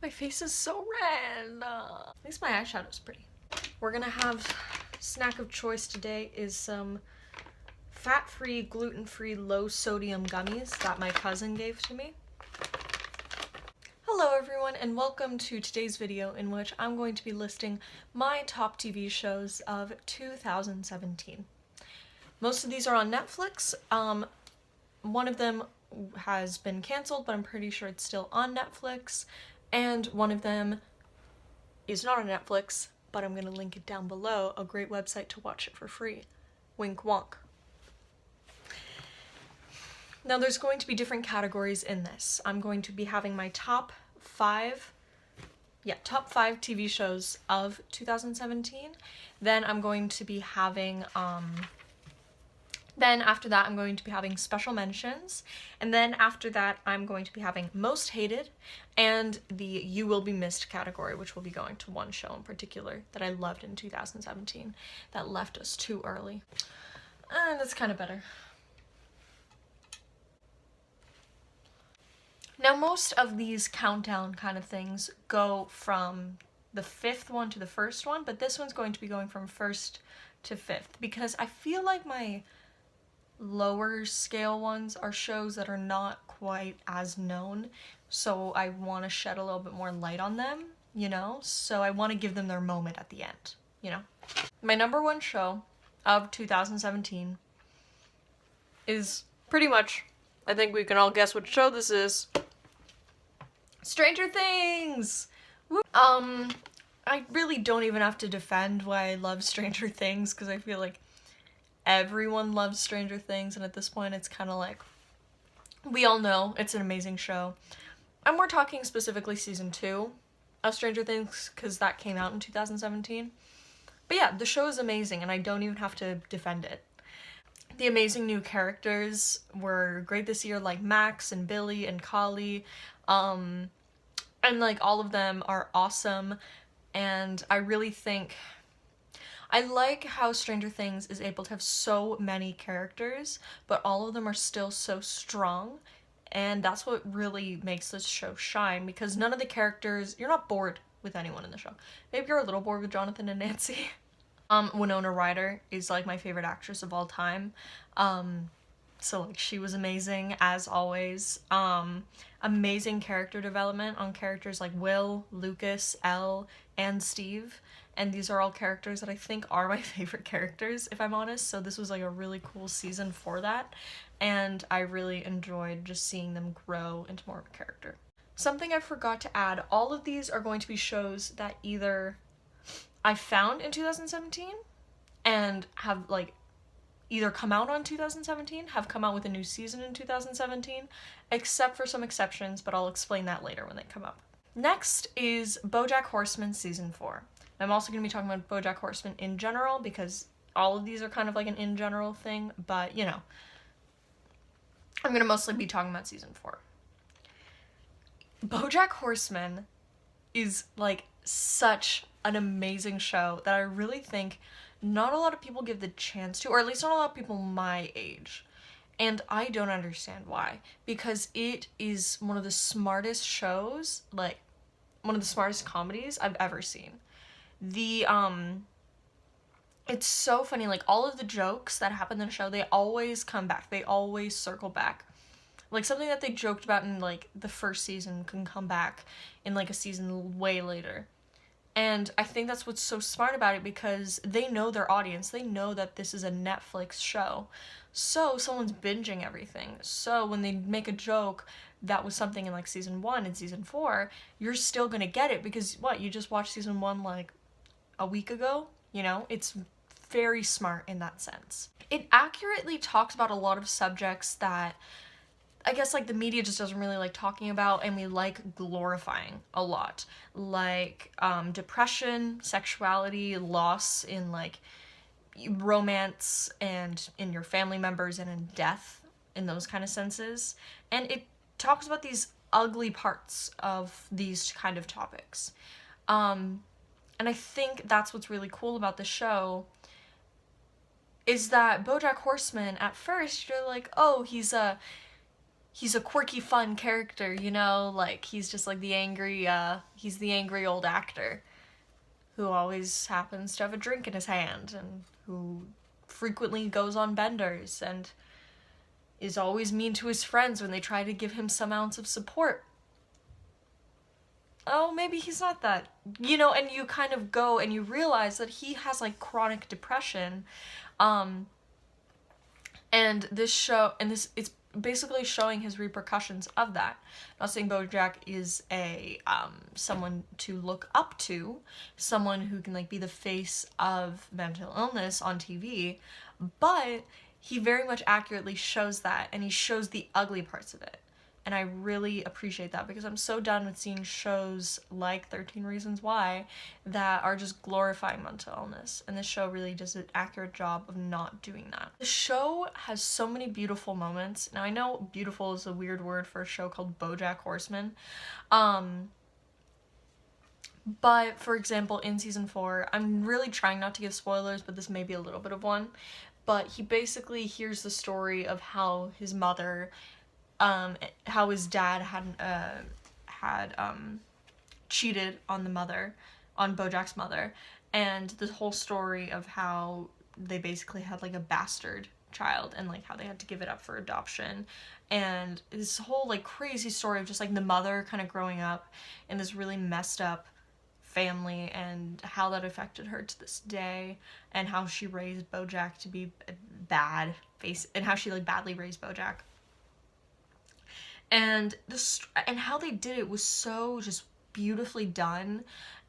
My face is so red. At least my eyeshadow's pretty. We're gonna have snack of choice today is some fat-free, gluten-free, low-sodium gummies that my cousin gave to me. Hello everyone and welcome to today's video in which I'm going to be listing my top TV shows of 2017. Most of these are on Netflix. One of them has been canceled, but I'm pretty sure it's still on Netflix. And one of them is not on Netflix, but I'm going to link it down below, a great website to watch it for free. Wink wonk. Now there's going to be different categories in this. I'm going to be having my top five TV shows of 2017. Then I'm going to be having, then after that I'm going to be having special mentions. And then after that I'm going to be having most hated and the you will be missed category, which will be going to one show in particular that I loved in 2017 that left us too early. And that's kind of better. Now most of these countdown kind of things go from the fifth one to the first one, but this one's going to be going from first to fifth because I feel like my lower scale ones are shows that are not quite as known, so I want to shed a little bit more light on them, you know? So I want to give them their moment at the end, you know? My number one show of 2017 is pretty much, I think we can all guess what show this is. Stranger Things! Woo. I really don't even have to defend why I love Stranger Things because I feel like everyone loves Stranger Things, and at this point it's kind of like, we all know it's an amazing show. And we're talking specifically season 2 of Stranger Things because that came out in 2017. But yeah, the show is amazing and I don't even have to defend it. The amazing new characters were great this year, like Max and Billy and Kali. And like all of them are awesome, and I really think I like how Stranger Things is able to have so many characters, but all of them are still so strong, and that's what really makes this show shine, because none of the characters, you're not bored with anyone in the show. Maybe you're a little bored with Jonathan and Nancy. Winona Ryder is like my favorite actress of all time. So like she was amazing as always. Amazing character development on characters like Will, Lucas, Elle, and Steve. And these are all characters that I think are my favorite characters, if I'm honest. So this was like a really cool season for that. And I really enjoyed just seeing them grow into more of a character. Something I forgot to add, all of these are going to be shows that either I found in 2017 and have like either come out on 2017, have come out with a new season in 2017, except for some exceptions, but I'll explain that later when they come up. Next is Bojack Horseman season 4. I'm also going to be talking about Bojack Horseman in general because all of these are kind of like an in general thing, but you know, I'm going to mostly be talking about season 4. Bojack Horseman is like such an amazing show that I really think not a lot of people give the chance to, or at least not a lot of people my age. And I don't understand why, because it is one of the smartest shows, like one of the smartest comedies I've ever seen. It's so funny, like all of the jokes that happen in the show, they always come back, they always circle back. Like something that they joked about in like the first season can come back in like a season way later. And I think that's what's so smart about it because they know their audience. They know that this is a Netflix show. So someone's binging everything. So when they make a joke that was something in like season 1 and season 4, you're still gonna get it because what, you just watched season 1 like a week ago? You know, it's very smart in that sense. It accurately talks about a lot of subjects that I guess like the media just doesn't really like talking about and we like glorifying a lot, like depression, sexuality, loss in like romance and in your family members and in death in those kind of senses. And it talks about these ugly parts of these kind of topics. And I think that's what's really cool about the show is that Bojack Horseman, at first you're like, oh, he's he's a quirky, fun character, you know? Like, he's just like the angry, he's the angry old actor who always happens to have a drink in his hand and who frequently goes on benders and is always mean to his friends when they try to give him some ounce of support. Oh, maybe he's not that, you know, and you kind of go and you realize that he has like chronic depression. And this show, and this, it's basically showing his repercussions of that. I'm not saying Bojack is a, someone to look up to, someone who can like be the face of mental illness on TV, but he very much accurately shows that, and he shows the ugly parts of it. And I really appreciate that because I'm so done with seeing shows like 13 Reasons Why that are just glorifying mental illness. And this show really does an accurate job of not doing that. The show has so many beautiful moments. Now I know beautiful is a weird word for a show called Bojack Horseman. But for example, in season 4, I'm really trying not to give spoilers, but this may be a little bit of one. But he basically hears the story of how his mother, how his dad had cheated on the mother, on Bojack's mother, and the whole story of how they basically had like a bastard child and like how they had to give it up for adoption, and this whole like crazy story of just like the mother kind of growing up in this really messed up family and how that affected her to this day, and how she raised Bojack to be bad and how she like badly raised Bojack. And how they did it was so just beautifully done.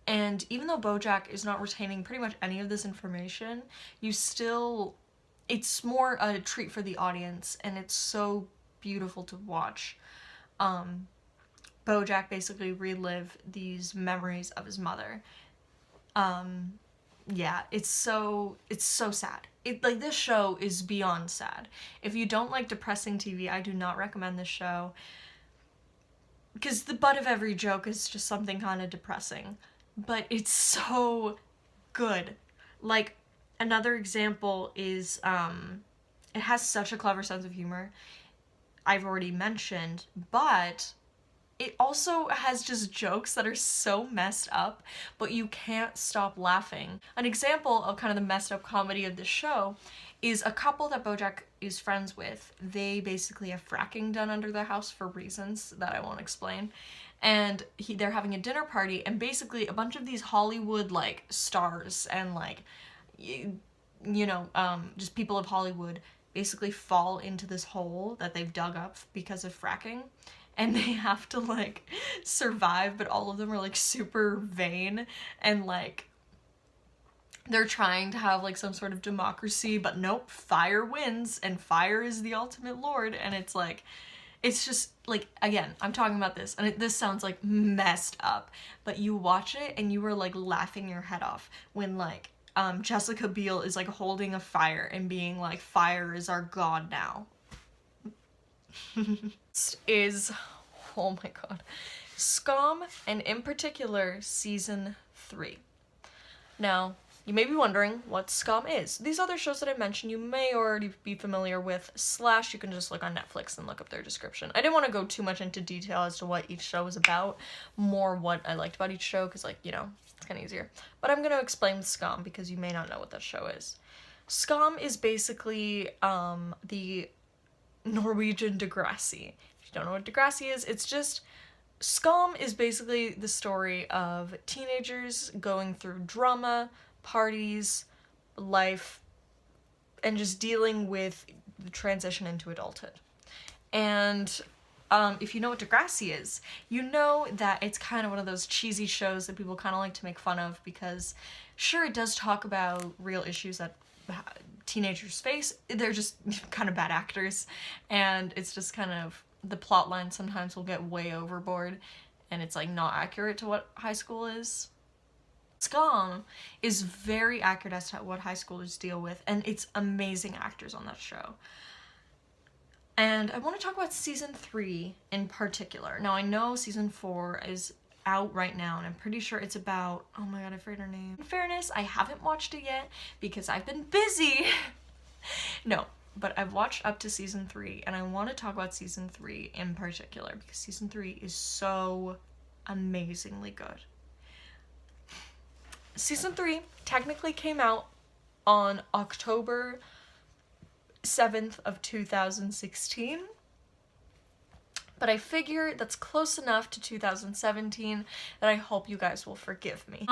And even though Bojack is not retaining pretty much any of this information, it's more a treat for the audience, and it's so beautiful to watch. Bojack basically relive these memories of his mother. Yeah, it's so sad. This show is beyond sad. If you don't like depressing TV, I do not recommend this show. Because the butt of every joke is just something kind of depressing. But it's so good. Like, another example is, it has such a clever sense of humor. I've already mentioned, but it also has just jokes that are so messed up, but you can't stop laughing. An example of kind of the messed up comedy of this show is a couple that Bojack is friends with. They basically have fracking done under their house for reasons that I won't explain. And they're having a dinner party, and basically a bunch of these Hollywood like stars and like, you know, just people of Hollywood basically fall into this hole that they've dug up because of fracking. And they have to like survive, but all of them are like super vain and like they're trying to have like some sort of democracy, but nope, fire wins and fire is the ultimate lord. And it's like, it's just like, again, I'm talking about this and this sounds like messed up, but you watch it and you were like laughing your head off when like Jessica Biel is like holding a fire and being like, fire is our god now. Is, oh my god, Scum, and in particular season 3. Now you may be wondering what Scum is. These other shows that I mentioned you may already be familiar with, / you can just look on Netflix and look up their description. I didn't want to go too much into detail as to what each show is about, more what I liked about each show, because like, you know, it's kind of easier. But I'm going to explain Scum because you may not know what that show is. Scum is basically the Norwegian Degrassi. If you don't know what Degrassi is, it's just, Scum is basically the story of teenagers going through drama, parties, life, and just dealing with the transition into adulthood. And if you know what Degrassi is, you know that it's kind of one of those cheesy shows that people kind of like to make fun of because, sure, it does talk about real issues that teenagers face. They're just kind of bad actors, and it's just kind of, the plot line sometimes will get way overboard, and it's like not accurate to what high school is. Scum is very accurate as to what high schoolers deal with, and it's amazing actors on that show. And I want to talk about season 3 in particular. Now I know season 4 is out right now, and I'm pretty sure it's about, oh my god, I forget her name. In fairness, I haven't watched it yet because I've been busy. No, but I've watched up to season 3, and I want to talk about season 3 in particular because season 3 is so amazingly good. Season 3 technically came out on October 7th of 2016, but I figure that's close enough to 2017 that I hope you guys will forgive me.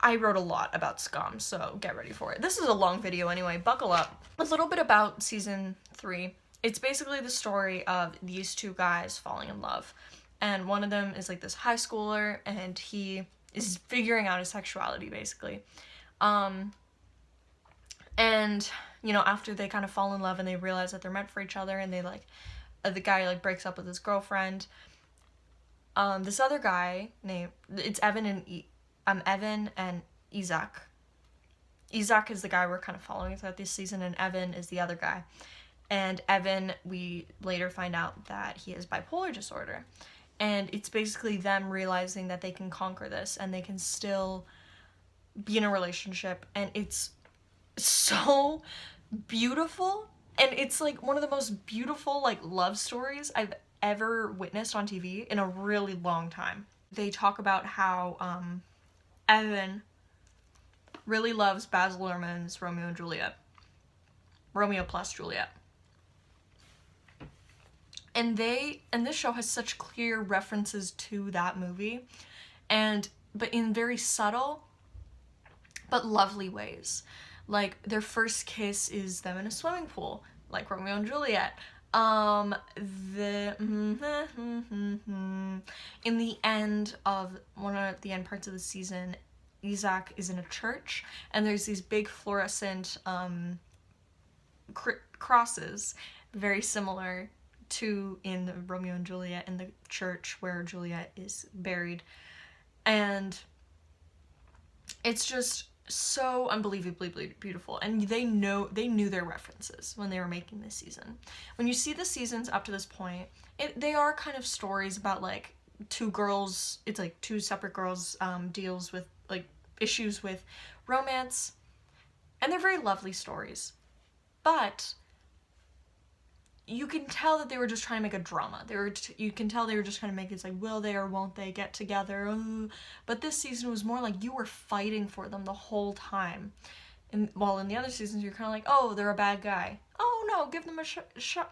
I wrote a lot about Scum, so get ready for it. This is a long video anyway, buckle up. A little bit about season 3. It's basically the story of these two guys falling in love, and one of them is like this high schooler, and he is figuring out his sexuality basically. And you know, after they kind of fall in love and they realize that they're meant for each other, and they like, the guy like breaks up with his girlfriend. This other guy named, it's Evan and Isaac. Isaac is the guy we're kind of following throughout this season, and Evan is the other guy. And Evan, we later find out that he has bipolar disorder. And it's basically them realizing that they can conquer this and they can still be in a relationship. And it's so beautiful. And it's like one of the most beautiful like love stories I've ever witnessed on TV in a really long time. They talk about how Evan really loves Baz Luhrmann's Romeo and Juliet. Romeo plus Juliet. And this show has such clear references to that movie, but in very subtle but lovely ways. Like, their first kiss is them in a swimming pool, like Romeo and Juliet. In the end of one of the end parts of the season, Isaac is in a church, and there's these big fluorescent crosses, very similar to in Romeo and Juliet in the church where Juliet is buried. And it's just so unbelievably beautiful, and they knew their references when they were making this season. When you see the seasons up to this point, they are kind of stories about like two girls, it's like two separate girls deals with like issues with romance, and they're very lovely stories, but you can tell that they were just trying to make a drama. You can tell they were just trying to make it, it's like, will they or won't they get together? But this season was more like you were fighting for them the whole time. And while in the other seasons, you're kind of like, oh, they're a bad guy. Oh no, give them a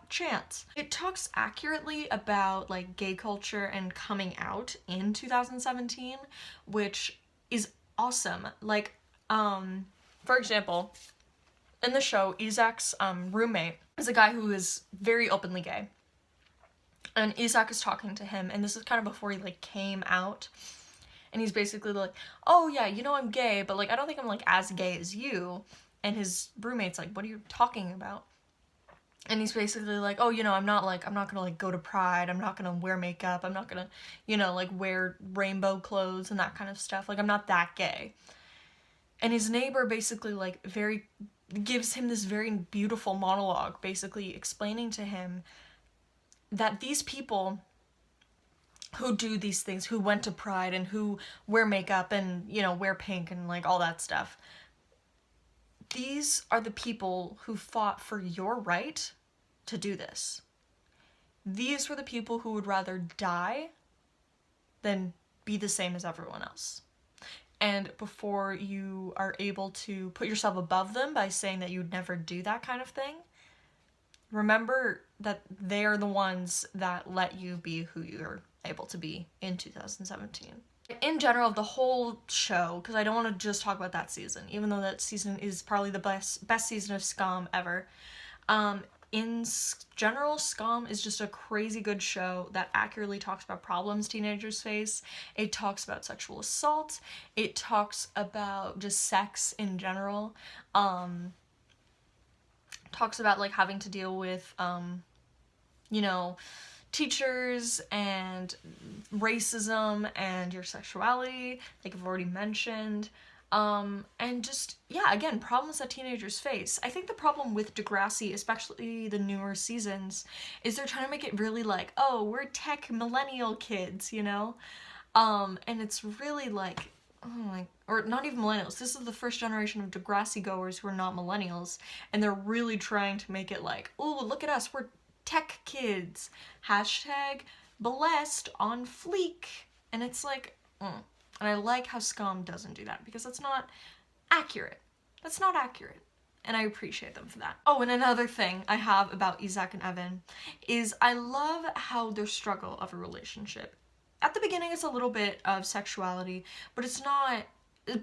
chance. It talks accurately about like gay culture and coming out in 2017, which is awesome. Like, for example, in the show, Isaac's roommate is a guy who is very openly gay. And Isaac is talking to him, and this is kind of before he like came out. And he's basically like, oh yeah, you know I'm gay, but like I don't think I'm like as gay as you. And his roommate's like, what are you talking about? And he's basically like, oh, you know, I'm not gonna like go to Pride, I'm not gonna wear makeup, I'm not gonna, you know, like wear rainbow clothes and that kind of stuff. Like I'm not that gay. And his neighbor basically like gives him this very beautiful monologue, basically explaining to him that these people who do these things, who went to Pride and who wear makeup and, you know, wear pink and like all that stuff, these are the people who fought for your right to do this. These were the people who would rather die than be the same as everyone else. And before you are able to put yourself above them by saying that you'd never do that kind of thing, remember that they are the ones that let you be who you're able to be in 2017. In general, the whole show, because I don't want to just talk about that season, even though that season is probably the best season of Scum ever. In general, Scum is just a crazy good show that accurately talks about problems teenagers face. It talks about sexual assault. It talks about just sex in general. Talks about like having to deal with, you know, teachers and racism and your sexuality, like I've already mentioned. And just, yeah, again, problems that teenagers face. I think the problem with Degrassi, especially the newer seasons, is they're trying to make it really like, oh, we're tech millennial kids, you know? And it's really like, or not even millennials. This is the first generation of Degrassi goers who are not millennials, and they're really trying to make it like, oh, look at us, we're tech kids. Hashtag blessed on fleek. And it's like, And I like how Scum doesn't do that, because that's not accurate. That's not accurate. And I appreciate them for that. Oh, and another thing I have about Isaac and Evan is I love how their struggle of a relationship. At the beginning, it's a little bit of sexuality, but it's not,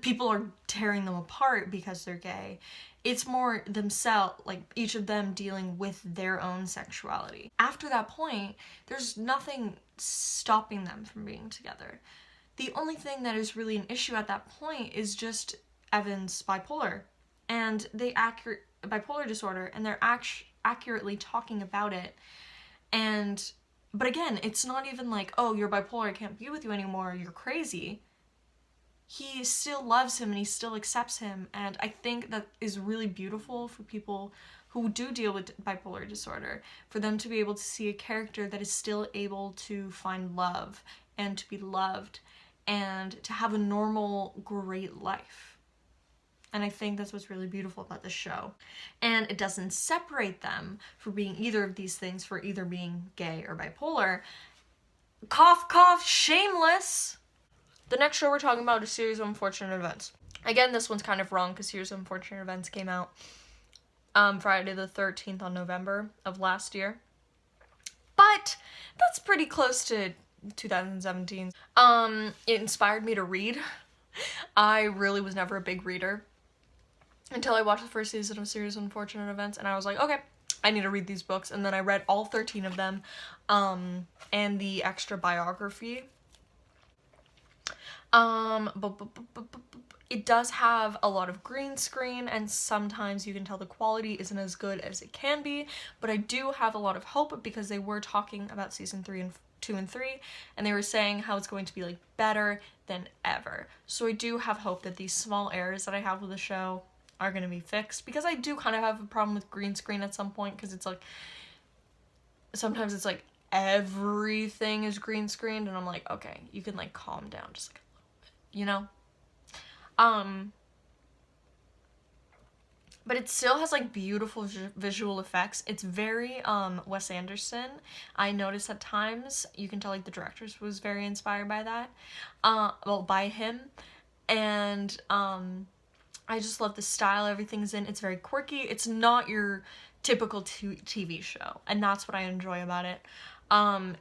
people are tearing them apart because they're gay. It's more themselves, like each of them dealing with their own sexuality. After that point, there's nothing stopping them from being together. The only thing that is really an issue at that point is just Evan's bipolar, and bipolar disorder, and they're accurately talking about it. But again, it's not even like, oh, you're bipolar, I can't be with you anymore, you're crazy. He still loves him and he still accepts him, and I think that is really beautiful for people who do deal with bipolar disorder, for them to be able to see a character that is still able to find love and to be loved and to have a normal, great life. And I think that's what's really beautiful about this show. And it doesn't separate them for being either of these things, for either being gay or bipolar. Cough, cough, shameless! The next show we're talking about is Series of Unfortunate Events. Again, this one's kind of wrong because Series of Unfortunate Events came out Friday the 13th on November of last year. But that's pretty close to 2017. It inspired me to read. I really was never a big reader until I watched the first season of Series of Unfortunate Events, and I was like, okay, I need to read these books. And then I read all 13 of them, and the extra biography. It does have a lot of green screen, and sometimes you can tell the quality isn't as good as it can be, but I do have a lot of hope because they were talking about season 2 and 3, and they were saying how it's going to be like better than ever. So I do have hope that these small errors that I have with the show are going to be fixed, because I do kind of have a problem with green screen at some point, because it's like, sometimes it's like everything is green screened, and I'm like, okay, you can like calm down just like a little bit, you know? But it still has like beautiful visual effects. It's very Wes Anderson. I noticed at times you can tell like the director was very inspired by that, by him, and I just love the style everything's in. It's very quirky. It's not your typical TV show, and that's what I enjoy about it.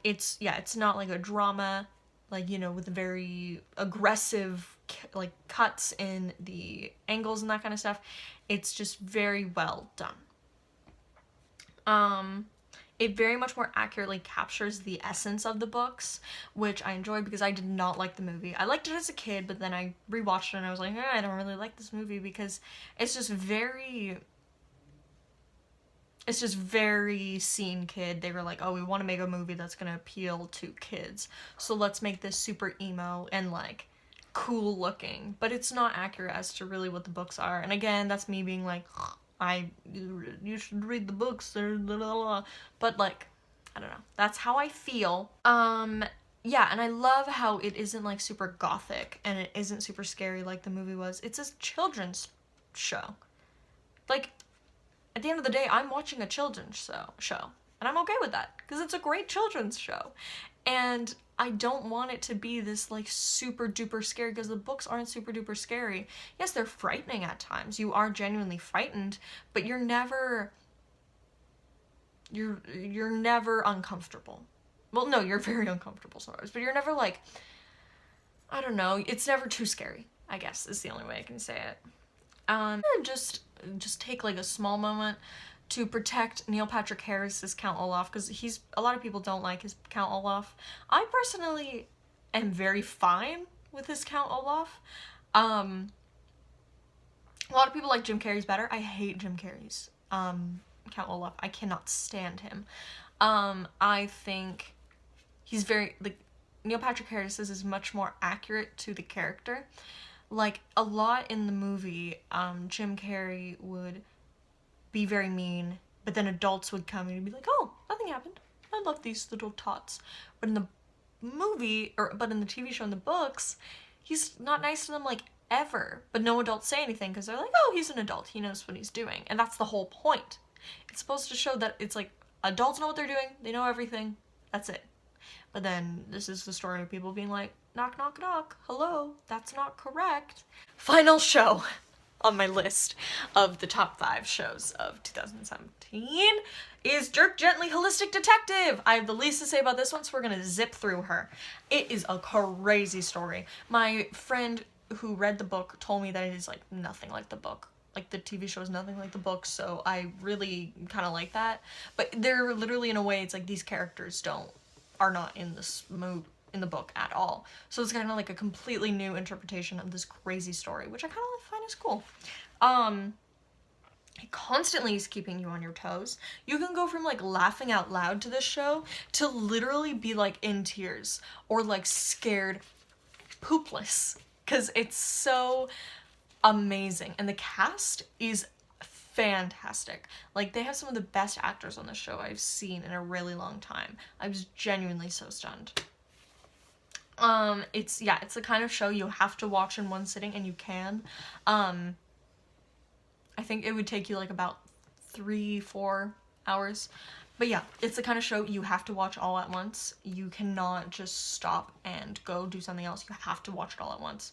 It's not like a drama, like, you know, with very aggressive like cuts in the angles and that kind of stuff. It's just very well done. It very much more accurately captures the essence of the books, which I enjoy, because I did not like the movie. I liked it as a kid, but then I rewatched it and I was like, I don't really like this movie, because it's just very scene kid. They were like, oh, we want to make a movie that's gonna appeal to kids, so let's make this super emo and like cool looking, but it's not accurate as to really what the books are. And again, that's me being like, you should read the books, but like, I don't know, that's how I feel. Yeah, and I love how it isn't like super gothic and it isn't super scary like the movie was. It's a children's show. Like, at the end of the day, I'm watching a children's show, and I'm okay with that, because it's a great children's show. And I don't want it to be this like super duper scary, because the books aren't super duper scary. Yes, they're frightening at times. You are genuinely frightened, but you're never uncomfortable. Well, no, you're very uncomfortable sometimes, but you're never like, I don't know, it's never too scary, I guess is the only way I can say it. Just take like a small moment to protect Neil Patrick Harris's Count Olaf, because a lot of people don't like his Count Olaf. I personally am very fine with his Count Olaf. A lot of people like Jim Carrey's better. I hate Jim Carrey's Count Olaf. I cannot stand him. I think he's very, like, Neil Patrick Harris's is much more accurate to the character. Like, a lot in the movie, Jim Carrey would be very mean, but then adults would come and be like, oh, nothing happened. I love these little tots. But in the movie, but in the TV show and the books, he's not nice to them, like, ever. But no adults say anything because they're like, oh, he's an adult. He knows what he's doing. And that's the whole point. It's supposed to show that it's like adults know what they're doing. They know everything. That's it. But then this is the story of people being like, knock, knock, knock. Hello, that's not correct. Final show on my list of the top 5 shows of 2017 is Dirk Gently Holistic Detective. I have the least to say about this one, so we're gonna zip through her. It is a crazy story. My friend who read the book told me that it is like nothing like the book. Like, the TV show is nothing like the book, so I really kind of like that. But they're literally, in a way, it's like these characters are not in this in the book at all. So it's kind of like a completely new interpretation of this crazy story, which I kind of find is cool. It constantly is keeping you on your toes. You can go from like laughing out loud to this show to literally be like in tears or like scared poopless, because it's so amazing. And the cast is fantastic. Like, they have some of the best actors on the show I've seen in a really long time. I was genuinely so stunned. It's the kind of show you have to watch in one sitting, and you can. I think it would take you like about 3-4 hours. But yeah, it's the kind of show you have to watch all at once. You cannot just stop and go do something else. You have to watch it all at once.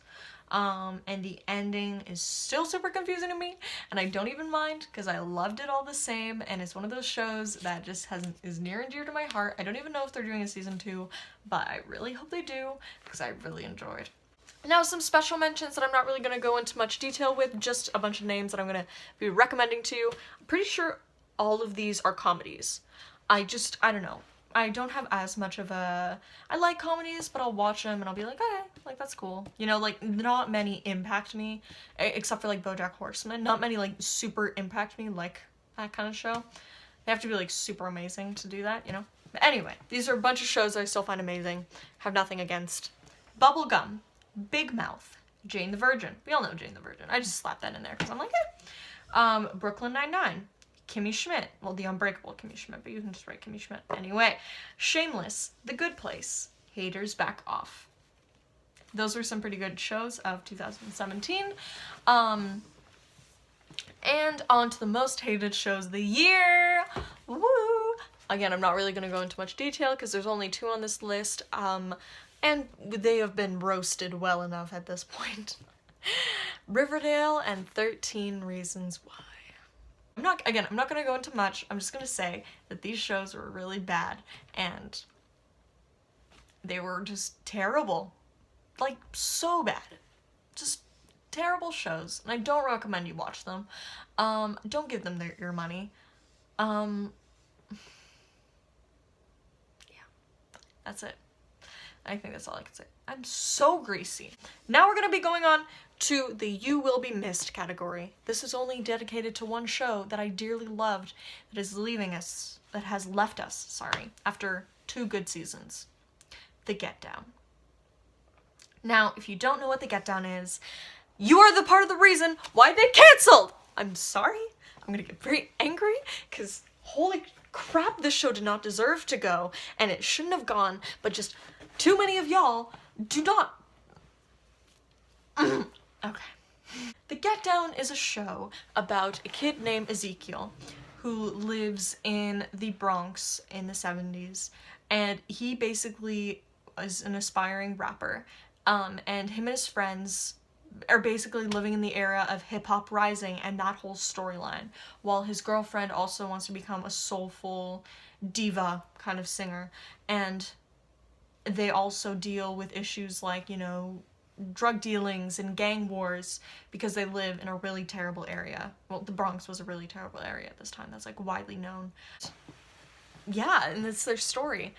And the ending is still super confusing to me, and I don't even mind because I loved it all the same, and it's one of those shows that just is near and dear to my heart. I don't even know if they're doing a season 2, but I really hope they do because I really enjoyed. Now, some special mentions that I'm not really going to go into much detail with, just a bunch of names that I'm going to be recommending to you. I'm pretty sure all of these are comedies. I don't know. I don't have as much of a... I like comedies, but I'll watch them and I'll be like, okay, like, that's cool. You know, like, not many impact me, except for, like, Bojack Horseman. Not many, like, super impact me like that kind of show. They have to be, like, super amazing to do that, you know? But anyway, these are a bunch of shows that I still find amazing. Have nothing against. Bubblegum, Big Mouth, Jane the Virgin. We all know Jane the Virgin. I just slapped that in there because I'm like, eh. Brooklyn Nine-Nine. Kimmy Schmidt. Well, the Unbreakable Kimmy Schmidt, but you can just write Kimmy Schmidt. Anyway, Shameless, The Good Place, Haters Back Off. Those were some pretty good shows of 2017. And on to the most hated shows of the year. Woo! Again, I'm not really going to go into much detail because there's only 2 on this list. And they have been roasted well enough at this point. Riverdale and 13 Reasons Why. I'm not going to go into much. I'm just going to say that these shows were really bad, and they were just terrible. Like, so bad. Just terrible shows, and I don't recommend you watch them. Don't give them your money. Yeah. That's it. I think that's all I can say. I'm so greasy. Now we're going to be going on to the You Will Be Missed category. This is only dedicated to one show that I dearly loved that has left us, after 2 good seasons. The Get Down. Now, if you don't know what The Get Down is, you are the part of the reason why they canceled! I'm sorry. I'm gonna get very angry, because holy crap, this show did not deserve to go, and it shouldn't have gone, but just too many of y'all do not. Okay. The Get Down is a show about a kid named Ezekiel who lives in the Bronx in the 70s, and he basically is an aspiring rapper, and him and his friends are basically living in the era of hip-hop rising and that whole storyline, while his girlfriend also wants to become a soulful diva kind of singer, and they also deal with issues like, you know, drug dealings and gang wars because they live in a really terrible area. Well, the Bronx was a really terrible area at this time. That's like widely known. Yeah, and it's their story.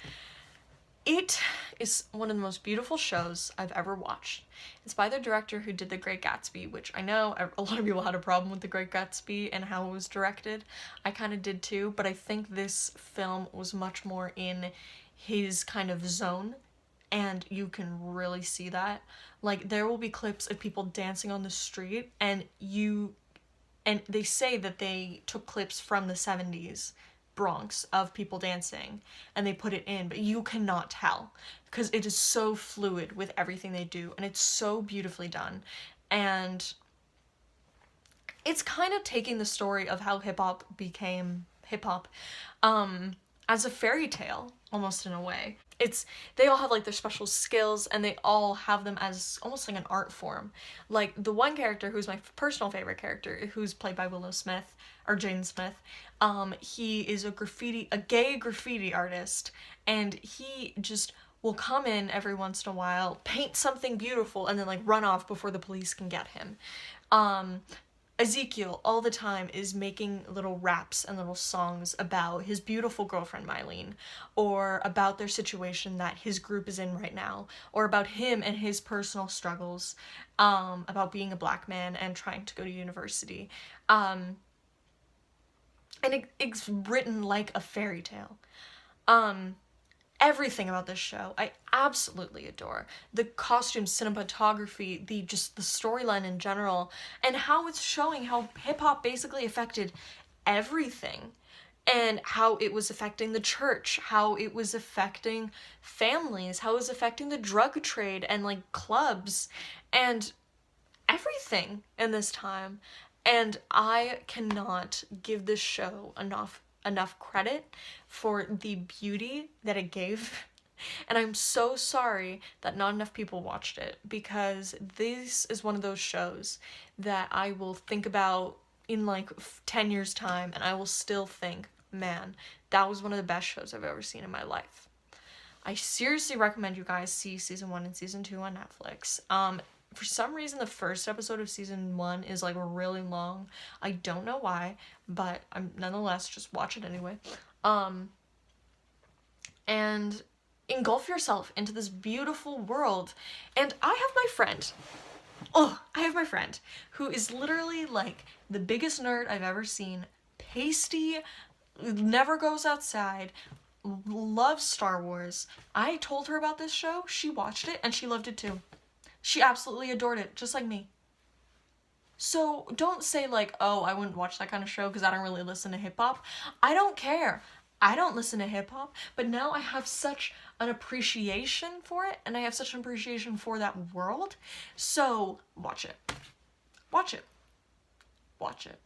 It is one of the most beautiful shows I've ever watched. It's by the director who did The Great Gatsby, which I know a lot of people had a problem with The Great Gatsby and how it was directed. I kind of did too, but I think this film was much more in his kind of zone, and you can really see that. Like, there will be clips of people dancing on the street, and they say that they took clips from the 70s Bronx of people dancing, and they put it in, but you cannot tell because it is so fluid with everything they do, and it's so beautifully done. And it's kind of taking the story of how hip-hop became hip-hop as a fairy tale, almost, in a way. They all have like their special skills, and they all have them as almost like an art form. Like the one character who's my personal favorite character, who's played by Willow Smith, or Jaden Smith, he is a gay graffiti artist, and he just will come in every once in a while, paint something beautiful, and then like run off before the police can get him. Ezekiel all the time is making little raps and little songs about his beautiful girlfriend Mylene, or about their situation that his group is in right now, or about him and his personal struggles, about being a black man and trying to go to university. And it's written like a fairy tale. Everything about this show I absolutely adore. The costumes, cinematography, the storyline in general, and how it's showing how hip-hop basically affected everything, and how it was affecting the church, how it was affecting families, how it was affecting the drug trade and like clubs and everything in this time. And I cannot give this show enough credit for the beauty that it gave. And I'm so sorry that not enough people watched it, because this is one of those shows that I will think about in like 10 years time, and I will still think, man, that was one of the best shows I've ever seen in my life. I seriously recommend you guys see season 1 and season 2 on Netflix. For some reason, the first episode of season 1 is like really long. I don't know why, but I'm nonetheless just watch it anyway. And engulf yourself into this beautiful world. And I have my friend who is literally like the biggest nerd I've ever seen. Pasty, never goes outside, loves Star Wars. I told her about this show, she watched it, and she loved it too. She absolutely adored it, just like me. So don't say like, oh, I wouldn't watch that kind of show because I don't really listen to hip-hop. I don't care. I don't listen to hip-hop, but now I have such an appreciation for it, and I have such an appreciation for that world. So watch it. Watch it. Watch it.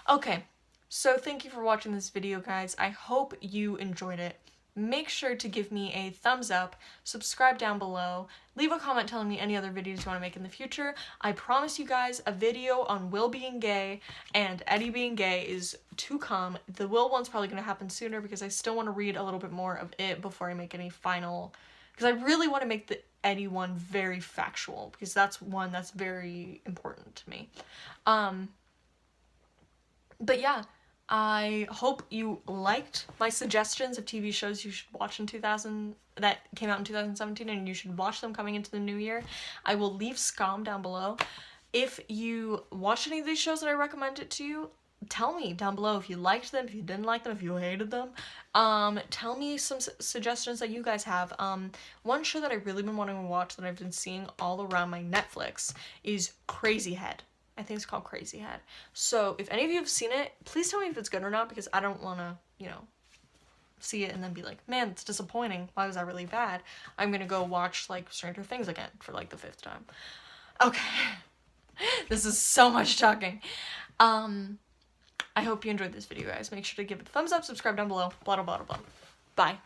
Okay, so thank you for watching this video, guys. I hope you enjoyed it. Make sure to give me a thumbs up, subscribe down below, leave a comment telling me any other videos you want to make in the future. I promise you guys a video on Will being gay and Eddie being gay is to come. The Will one's probably going to happen sooner because I still want to read a little bit more of it before I make any final, because I really want to make the Eddie one very factual, because that's one that's very important to me. But yeah. I hope you liked my suggestions of TV shows you should watch that came out in 2017, and you should watch them coming into the new year. I will leave Scum down below. If you watched any of these shows that I recommended to you, tell me down below if you liked them, if you didn't like them, if you hated them. Tell me some suggestions that you guys have. One show that I've really been wanting to watch that I've been seeing all around my Netflix is Crazy Head. I think it's called Crazy Head. So if any of you have seen it, please tell me if it's good or not, because I don't want to, see it and then be like, man, it's disappointing. Why was that really bad? I'm gonna go watch, like, Stranger Things again for, like, the 5th time. Okay. This is so much talking. I hope you enjoyed this video, guys. Make sure to give it a thumbs up, subscribe down below, blah, blah, blah, blah. Bye.